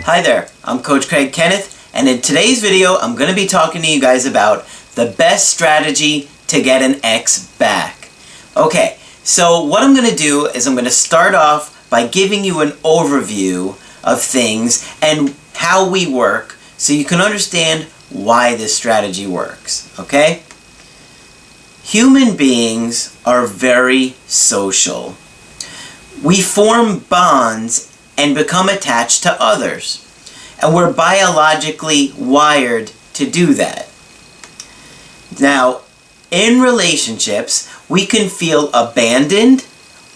Hi there, I'm Coach Craig Kenneth, and in today's video I'm going to be talking to you guys about the best strategy to get an ex back. Okay, so what I'm going to do is I'm going to start off by giving you an overview of things and how we work so you can understand why this strategy works, okay? Human beings are very social. We form bonds and become attached to others. And we're biologically wired to do that. Now, in relationships, we can feel abandoned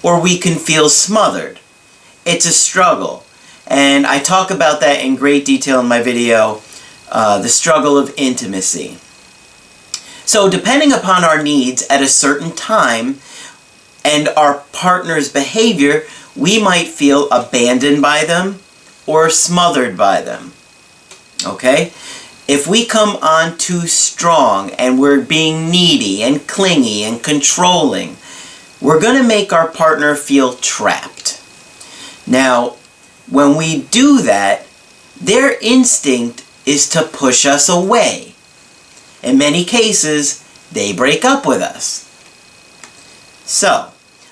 or we can feel smothered. It's a struggle. And I talk about that in great detail in my video, The Struggle of Intimacy. So depending upon our needs at a certain time and our partner's behavior, we might feel abandoned by them or smothered by them. Okay? If we come on too strong and we're being needy and clingy and controlling, we're going to make our partner feel trapped. Now, when we do that, their instinct is to push us away. In many cases, they break up with us. So,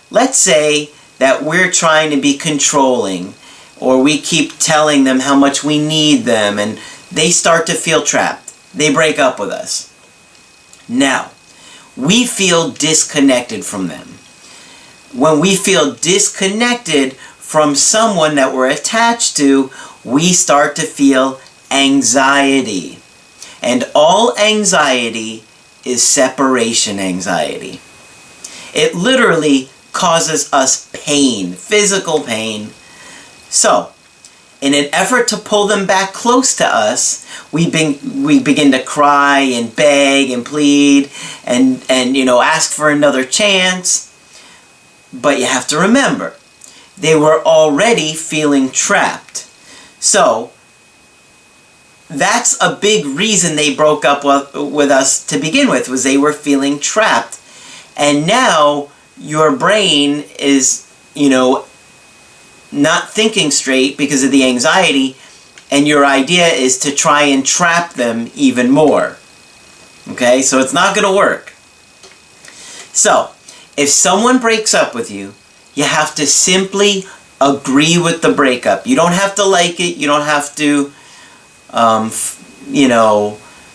let's say that we're trying to be controlling, or we keep telling them how much we need them, and they start to feel trapped. They break up with us. Now, we feel disconnected from them. When we feel disconnected from someone that we're attached to, we start to feel anxiety. And all anxiety is separation anxiety. It literally causes us pain, physical pain. So, in an effort to pull them back close to us, we begin to cry and beg and plead and ask for another chance. But you have to remember, they were already feeling trapped. So, that's a big reason they broke up with us to begin with, was they were feeling trapped. And now your brain is, not thinking straight because of the anxiety, and your idea is to try and trap them even more. Okay, so it's not going to work. So, if someone breaks up with you, you have to simply agree with the breakup. You don't have to like it. You don't have to,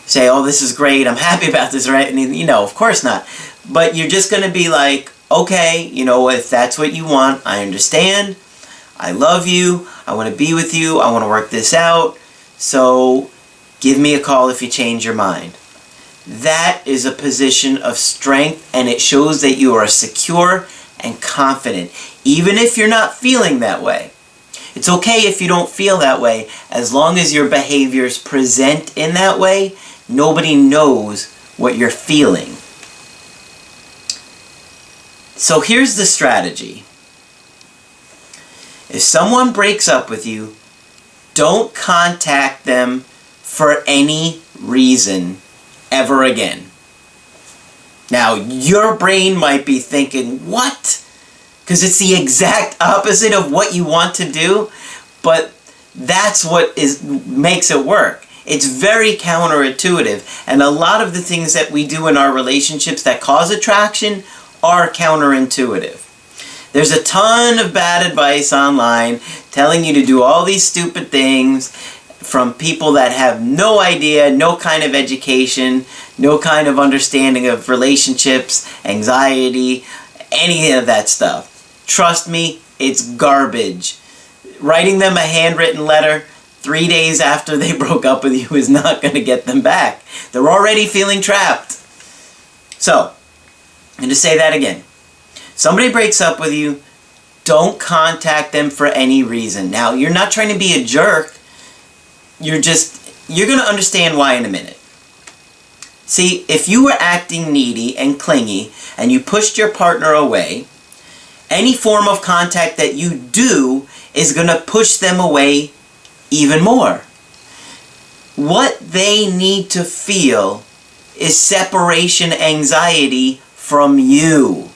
say, oh, this is great, I'm happy about this, right? And, of course not. But you're just going to be like, okay, if that's what you want, I understand. I love you. I want to be with you. I want to work this out. So give me a call if you change your mind. That is a position of strength, and it shows that you are secure and confident, even if you're not feeling that way. It's okay if you don't feel that way, as long as your behaviors present in that way. Nobody knows what you're feeling. So here's the strategy. If someone breaks up with you, don't contact them for any reason ever again. Now, your brain might be thinking, what? Because it's the exact opposite of what you want to do, but that's what makes it work. It's very counterintuitive, and a lot of the things that we do in our relationships that cause attraction are counterintuitive. There's a ton of bad advice online telling you to do all these stupid things from people that have no idea, no kind of education, no kind of understanding of relationships, anxiety, any of that stuff. Trust me, it's garbage. Writing them a handwritten letter 3 days after they broke up with you is not going to get them back. They're already feeling trapped. So, I'm going to say that again. Somebody breaks up with you, don't contact them for any reason. Now, you're not trying to be a jerk. You're going to understand why in a minute. See, if you were acting needy and clingy and you pushed your partner away, any form of contact that you do is going to push them away even more. What they need to feel is separation anxiety from you.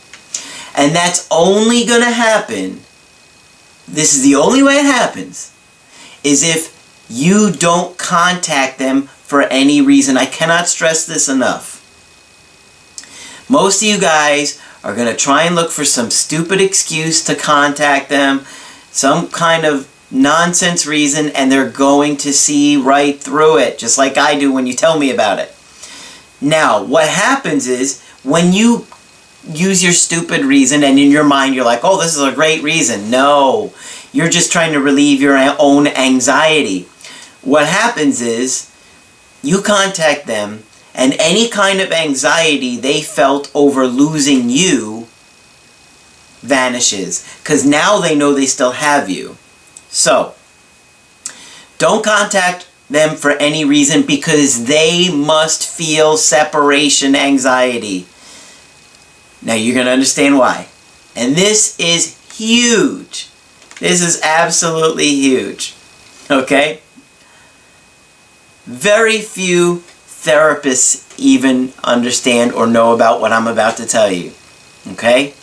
And that's only going to happen, this is the only way it happens, is if You don't contact them for any reason. I cannot stress this enough. Most of you guys are going to try and look for some stupid excuse to contact them, some kind of nonsense reason, and they're going to see right through it, just like I do when you tell me about it. Now, what happens is, when you use your stupid reason and in your mind you're like, oh, this is a great reason. No, you're just trying to relieve your own anxiety. What happens is, you contact them, and any kind of anxiety they felt over losing you vanishes, because now they know they still have you. So, don't contact them for any reason, because they must feel separation anxiety. Now you're going to understand why. And this is huge. This is absolutely huge. Okay? Very few therapists even understand or know about what I'm about to tell you. Okay?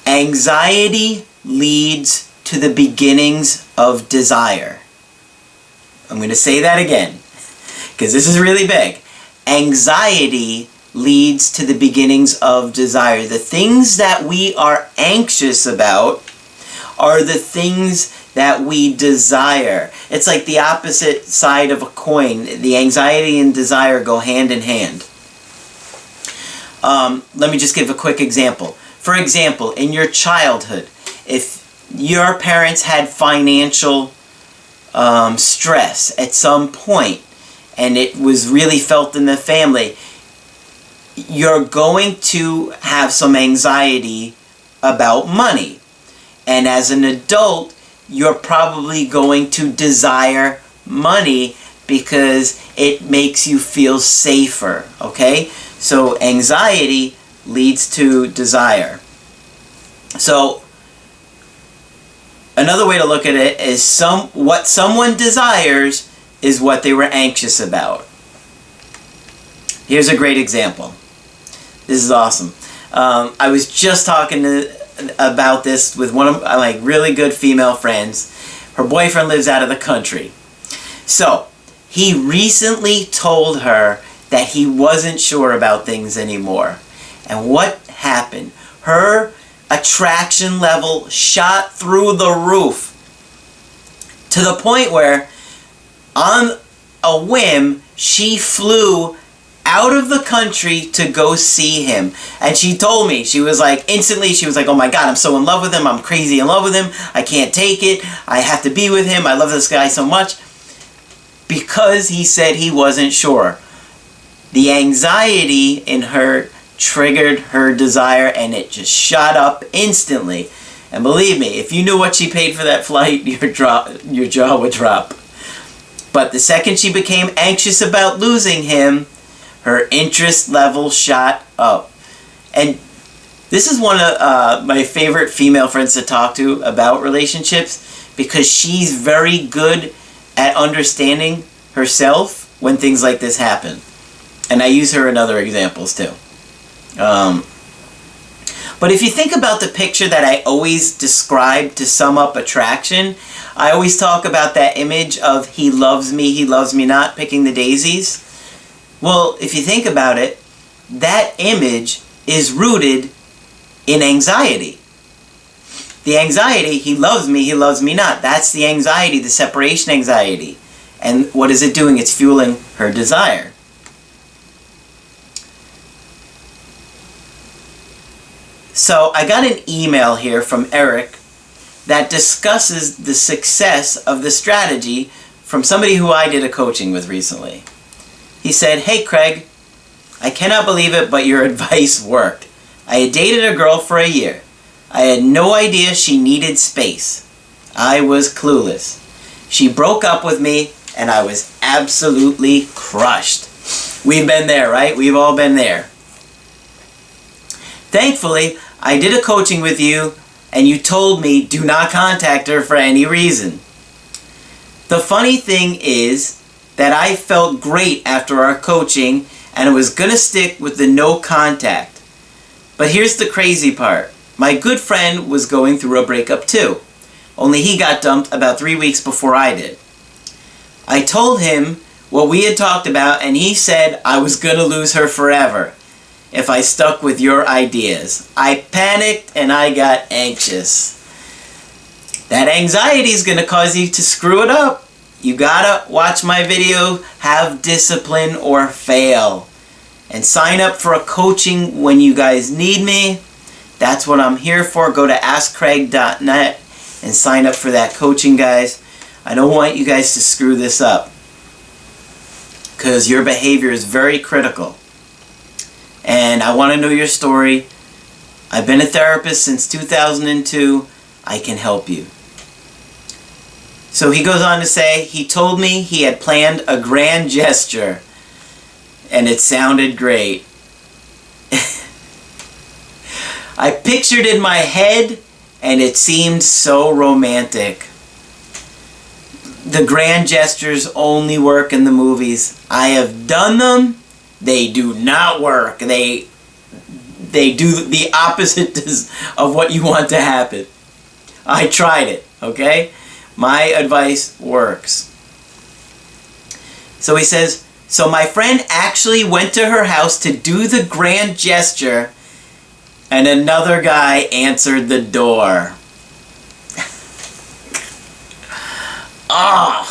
Anxiety leads to the beginnings of desire. I'm going to say that again, because this is really big. Anxiety leads to the beginnings of desire. The things that we are anxious about are the things that we desire. It's like the opposite side of a coin. The anxiety and desire go hand in hand. Let me just give a quick example. For example, in your childhood, if your parents had financial stress at some point, and it was really felt in the family, you're going to have some anxiety about money. And as an adult, you're probably going to desire money because it makes you feel safer, okay? So anxiety leads to desire. So another way to look at it is what someone desires is what they were anxious about. Here's a great example. This is awesome. I was just talking about this with one of my really good female friends. Her boyfriend lives out of the country. So, he recently told her that he wasn't sure about things anymore. And what happened? Her attraction level shot through the roof. To the point where, on a whim, she flew out of the country to go see him. And she told me, she was like, instantly, she was like, oh my God, I'm so in love with him. I'm crazy in love with him. I can't take it. I have to be with him. I love this guy so much. Because he said he wasn't sure. The anxiety in her triggered her desire, and it just shot up instantly. And believe me, if you knew what she paid for that flight, your jaw would drop. But the second she became anxious about losing him, her interest level shot up. And this is one of my favorite female friends to talk to about relationships, because she's very good at understanding herself when things like this happen. And I use her in other examples too. But if you think about the picture that I always describe to sum up attraction, I always talk about that image of he loves me not, picking the daisies. Well, if you think about it, that image is rooted in anxiety. The anxiety, he loves me not. That's the anxiety, the separation anxiety. And what is it doing? It's fueling her desire. So I got an email here from Eric that discusses the success of the strategy from somebody who I did a coaching with recently. He said, hey Craig, I cannot believe it, but your advice worked. I had dated a girl for a year. I had no idea she needed space. I was clueless. She broke up with me, and I was absolutely crushed. We've been there, right? We've all been there. Thankfully, I did a coaching with you, and you told me do not contact her for any reason. The funny thing is that I felt great after our coaching, and I was going to stick with the no contact. But here's the crazy part. My good friend was going through a breakup too, only he got dumped about 3 weeks before I did. I told him what we had talked about, and he said I was going to lose her forever if I stuck with your ideas. I panicked and I got anxious. That anxiety is going to cause you to screw it up. You gotta watch my video, Have Discipline or Fail. And sign up for a coaching when you guys need me. That's what I'm here for. Go to askcraig.net and sign up for that coaching, guys. I don't want you guys to screw this up, because your behavior is very critical. And I want to know your story. I've been a therapist since 2002. I can help you. So he goes on to say, he told me he had planned a grand gesture, and it sounded great. I pictured in my head, and it seemed so romantic. The grand gestures only work in the movies. I have done them. They do not work. They do the opposite of what you want to happen. I tried it, okay? My advice works. So he says, so my friend actually went to her house to do the grand gesture, and another guy answered the door. Oh,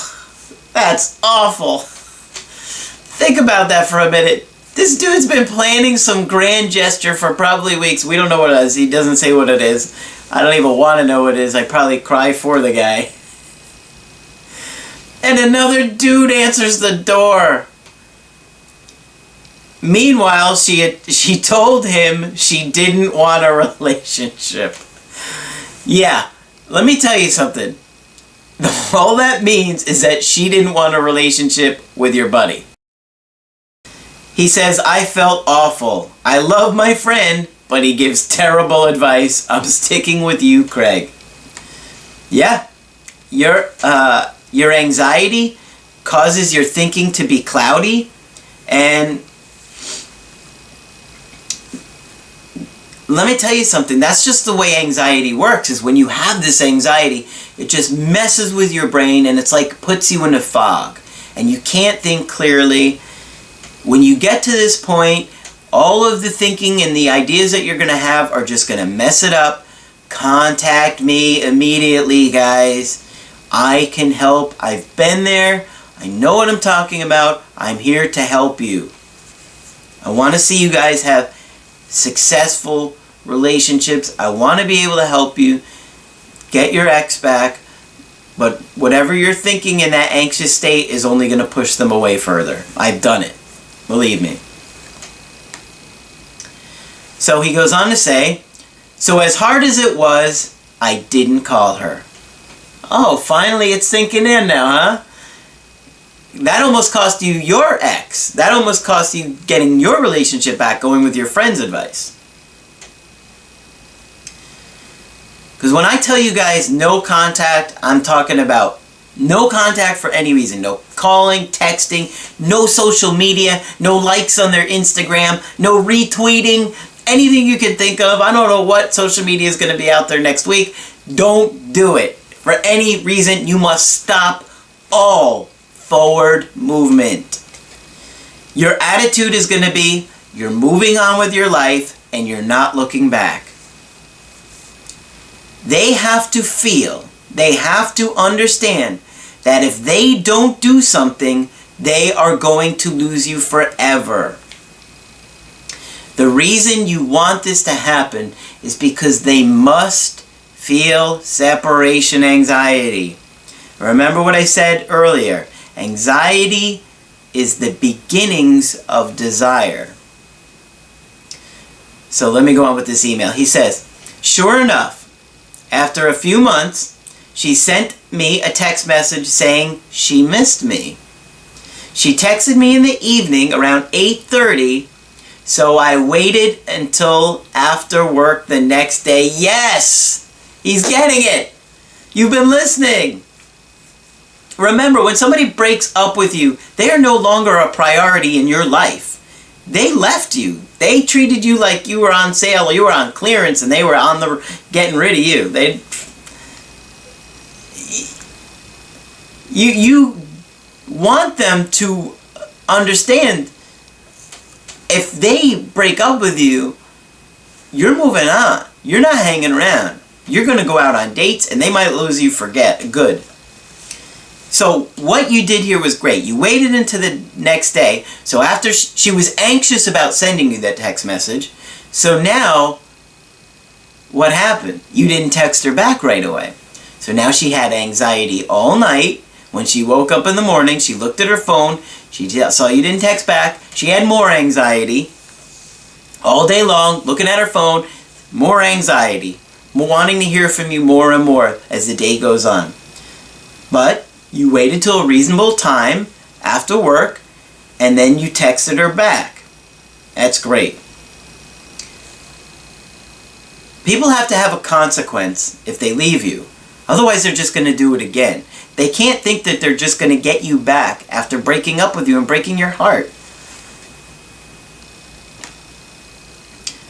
that's awful. Think about that for a minute. This dude's been planning some grand gesture for probably weeks. We don't know what it is. He doesn't say what it is. I don't even want to know what it is. I'd probably cry for the guy. And another dude answers the door. Meanwhile, she told him she didn't want a relationship. Yeah, let me tell you something. All that means is that she didn't want a relationship with your buddy. He says, I felt awful. I love my friend, but he gives terrible advice. I'm sticking with you, Craig. Yeah, your anxiety causes your thinking to be cloudy, and let me tell you something. That's just the way anxiety works, is when you have this anxiety, it just messes with your brain, and it's like puts you in a fog, and you can't think clearly. When you get to this point, all of the thinking and the ideas that you're going to have are just going to mess it up. Contact me immediately, guys. I can help. I've been there. I know what I'm talking about. I'm here to help you. I want to see you guys have successful relationships. I want to be able to help you get your ex back. But whatever you're thinking in that anxious state is only going to push them away further. I've done it. Believe me. So he goes on to say, so as hard as it was, I didn't call her. Oh, finally it's sinking in now, huh? That almost cost you your ex. That almost cost you getting your relationship back, going with your friend's advice. Because when I tell you guys no contact, I'm talking about no contact for any reason. No calling, texting, no social media, no likes on their Instagram, no retweeting, anything you can think of. I don't know what social media is going to be out there next week. Don't do it. For any reason, you must stop all forward movement. Your attitude is going to be, you're moving on with your life and you're not looking back. They have to feel, they have to understand that if they don't do something, they are going to lose you forever. The reason you want this to happen is because they must feel separation anxiety. Remember what I said earlier. Anxiety is the beginnings of desire. So let me go on with this email. He says, sure enough, after a few months, she sent me a text message saying she missed me. She texted me in the evening around 8:30, so I waited until after work the next day. Yes! He's getting it! You've been listening! Remember, when somebody breaks up with you, they are no longer a priority in your life. They left you. They treated you like you were on sale, or you were on clearance, and they were on the getting rid of you. want them to understand if they break up with you, you're moving on. You're not hanging around. You're going to go out on dates and they might lose you for good. So what you did here was great. You waited until the next day. So after she was anxious about sending you that text message, so now what happened? You didn't text her back right away. So now she had anxiety all night. When she woke up in the morning, she looked at her phone. She saw you didn't text back. She had more anxiety. All day long, looking at her phone, more anxiety. Wanting to hear from you more and more as the day goes on. But you waited till a reasonable time after work, and then you texted her back. That's great. People have to have a consequence if they leave you. Otherwise, they're just going to do it again. They can't think that they're just going to get you back after breaking up with you and breaking your heart.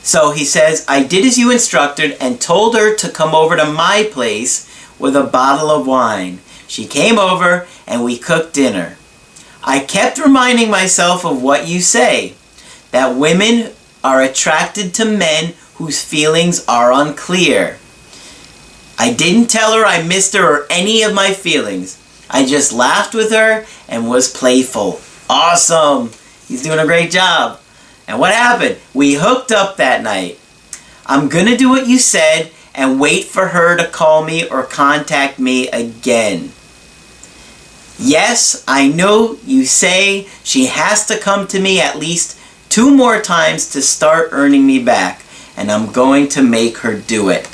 So he says, I did as you instructed and told her to come over to my place with a bottle of wine. She came over and we cooked dinner. I kept reminding myself of what you say, that women are attracted to men whose feelings are unclear. I didn't tell her I missed her or any of my feelings. I just laughed with her and was playful. Awesome! He's doing a great job. And what happened? We hooked up that night. I'm gonna do what you said and wait for her to call me or contact me again. Yes, I know you say she has to come to me at least 2 more times to start earning me back, and I'm going to make her do it.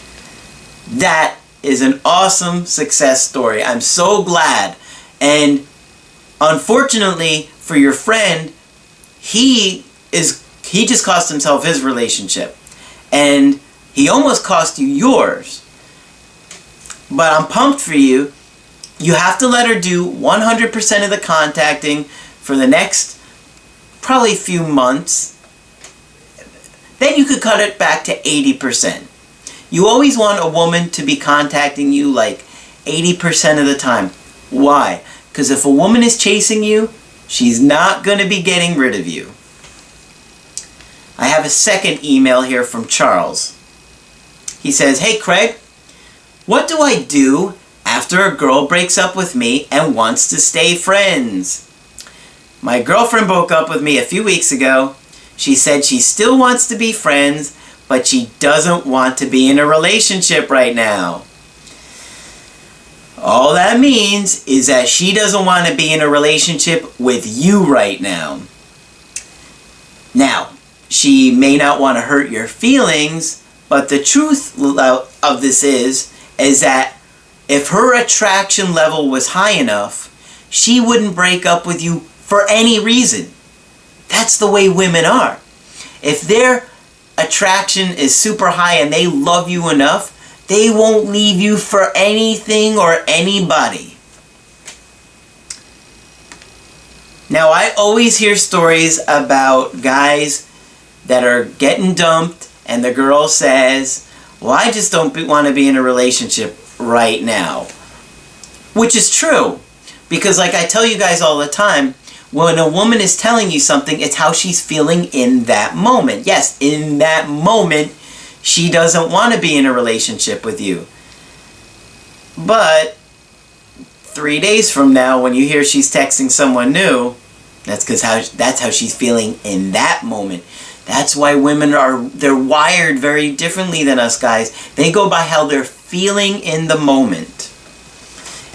That is an awesome success story. I'm so glad. And unfortunately for your friend, he just cost himself his relationship. And he almost cost you yours. But I'm pumped for you. You have to let her do 100% of the contacting for the next probably few months. Then you could cut it back to 80%. You always want a woman to be contacting you like 80% of the time. Why? Because if a woman is chasing you, she's not going to be getting rid of you. I have a second email here from Charles. He says, hey Craig, what do I do after a girl breaks up with me and wants to stay friends? My girlfriend broke up with me a few weeks ago. She said she still wants to be friends, but she doesn't want to be in a relationship right now. All that means is that she doesn't want to be in a relationship with you right now. Now, she may not want to hurt your feelings, but the truth of this is that if her attraction level was high enough, she wouldn't break up with you for any reason. That's the way women are. If their attraction is super high and they love you enough, they won't leave you for anything or anybody. Now, I always hear stories about guys that are getting dumped and the girl says, well, I just don't want to be in a relationship right now. Which is true. Because like I tell you guys all the time, when a woman is telling you something, it's how she's feeling in that moment. Yes, in that moment, she doesn't want to be in a relationship with you. But 3 days from now, when you hear she's texting someone new, that's how she's feeling in that moment. That's why women they're wired very differently than us guys. They go by how they're feeling in the moment.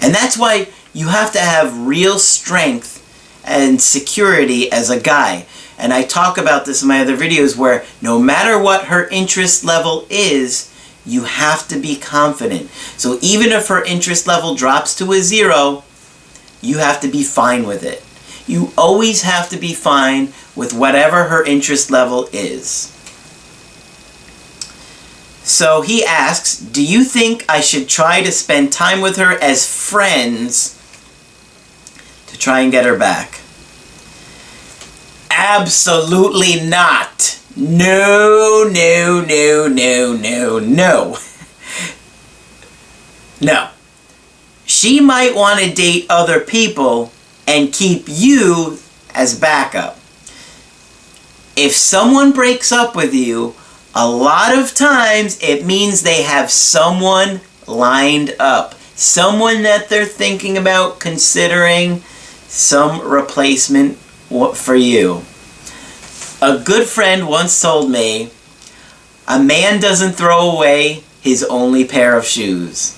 And that's why you have to have real strength and security as a guy. And I talk about this in my other videos where no matter what her interest level is, you have to be confident. So even if her interest level drops to a 0, you have to be fine with it. You always have to be fine with whatever her interest level is. So he asks, do you think I should try to spend time with her as friends to try and get her back? Absolutely not. No, no, no, no, no, no. No. She might want to date other people, and keep you as backup. If someone breaks up with you, a lot of times it means they have someone lined up. Someone that they're thinking about considering some replacement for you. A good friend once told me, a man doesn't throw away his only pair of shoes.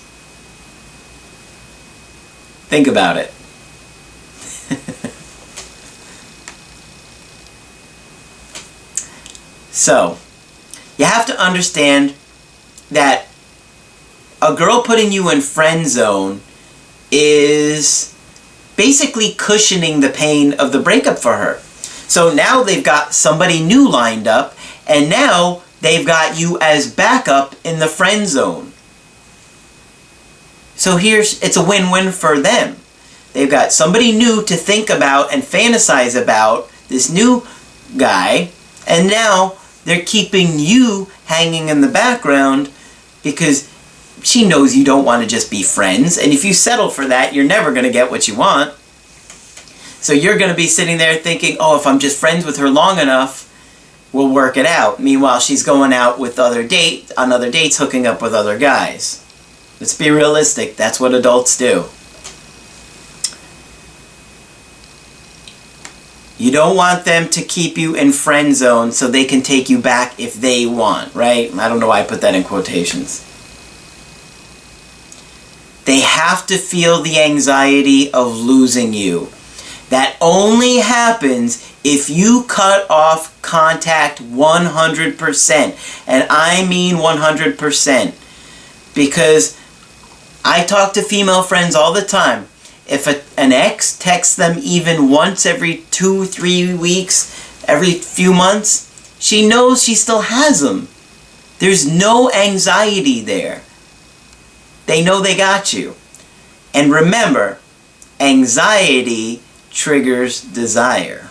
Think about it. So, you have to understand that a girl putting you in friend zone is basically cushioning the pain of the breakup for her. So now they've got somebody new lined up, and now they've got you as backup in the friend zone. So it's a win-win for them. They've got somebody new to think about and fantasize about, this new guy, and now they're keeping you hanging in the background because she knows you don't want to just be friends, and if you settle for that, you're never going to get what you want. So you're going to be sitting there thinking, oh, if I'm just friends with her long enough, we'll work it out. Meanwhile, she's going out with on other dates, hooking up with other guys. Let's be realistic. That's what adults do. You don't want them to keep you in friend zone so they can take you back if they want, right? I don't know why I put that in quotations. They have to feel the anxiety of losing you. That only happens if you cut off contact 100%. And I mean 100%. Because I talk to female friends all the time. If an ex texts them even once every 2-3 weeks, every few months, she knows she still has them. There's no anxiety there. They know they got you. And remember, anxiety triggers desire.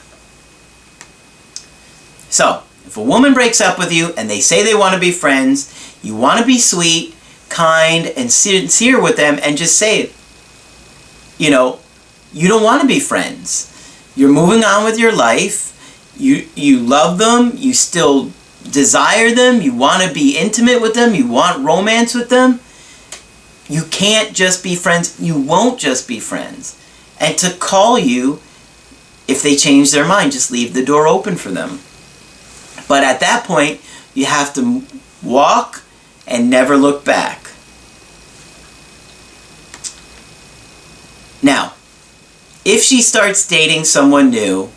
So, if a woman breaks up with you and they say they want to be friends, you want to be sweet, kind, and sincere with them and just say it. You know, you don't want to be friends. You're moving on with your life. You love them. You still desire them. You want to be intimate with them. You want romance with them. You can't just be friends. You won't just be friends. And to call you, if they change their mind, just leave the door open for them. But at that point, you have to walk and never look back. Now, if she starts dating someone new,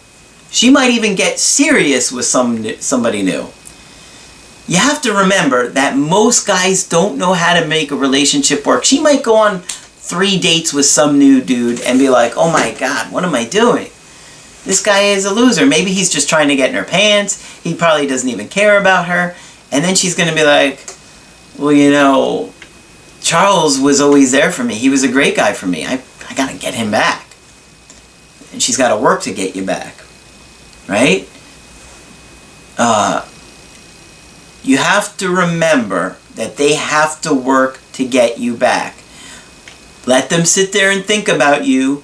she might even get serious with somebody new. You have to remember that most guys don't know how to make a relationship work. She might go on 3 dates with some new dude and be like, oh my God, what am I doing? This guy is a loser. Maybe he's just trying to get in her pants. He probably doesn't even care about her. And then she's going to be like, well, you know, Charles was always there for me. He was a great guy for me. I got to get him back. And she's got to work to get you back. Right? You have to remember that they have to work to get you back. Let them sit there and think about you.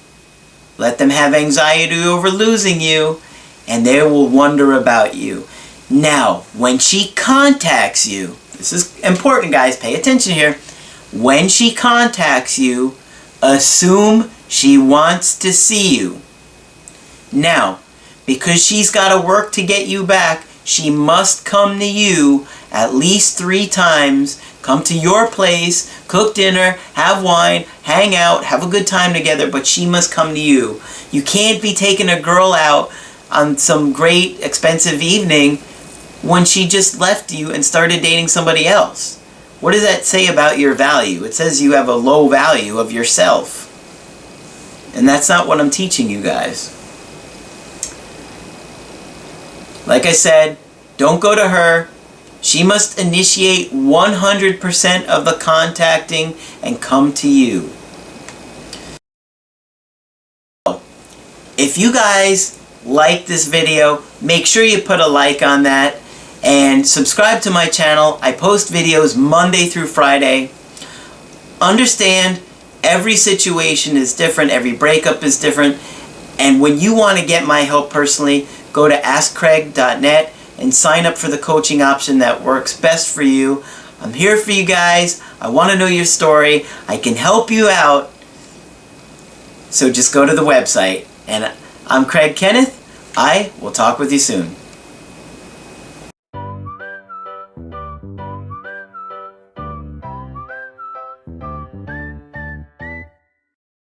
Let them have anxiety over losing you, and they will wonder about you. Now, when she contacts you, this is important, guys, pay attention here. When she contacts you, assume she wants to see you. Now, because she's got to work to get you back, she must come to you at least 3 times. Come to your place, cook dinner, have wine, hang out, have a good time together, but she must come to you. You can't be taking a girl out on some great expensive evening when she just left you and started dating somebody else. What does that say about your value? It says you have a low value of yourself. And that's not what I'm teaching you guys. Like I said, don't go to her. She must initiate 100% of the contacting and come to you. If you guys like this video, make sure you put a like on that and subscribe to my channel. I post videos Monday through Friday. Understand, every situation is different, every breakup is different. And when you want to get my help personally, go to askcraig.net and sign up for the coaching option that works best for you. I'm here for you guys. I want to know your story. I can help you out. So just go to the website. And I'm Craig Kenneth. I will talk with you soon.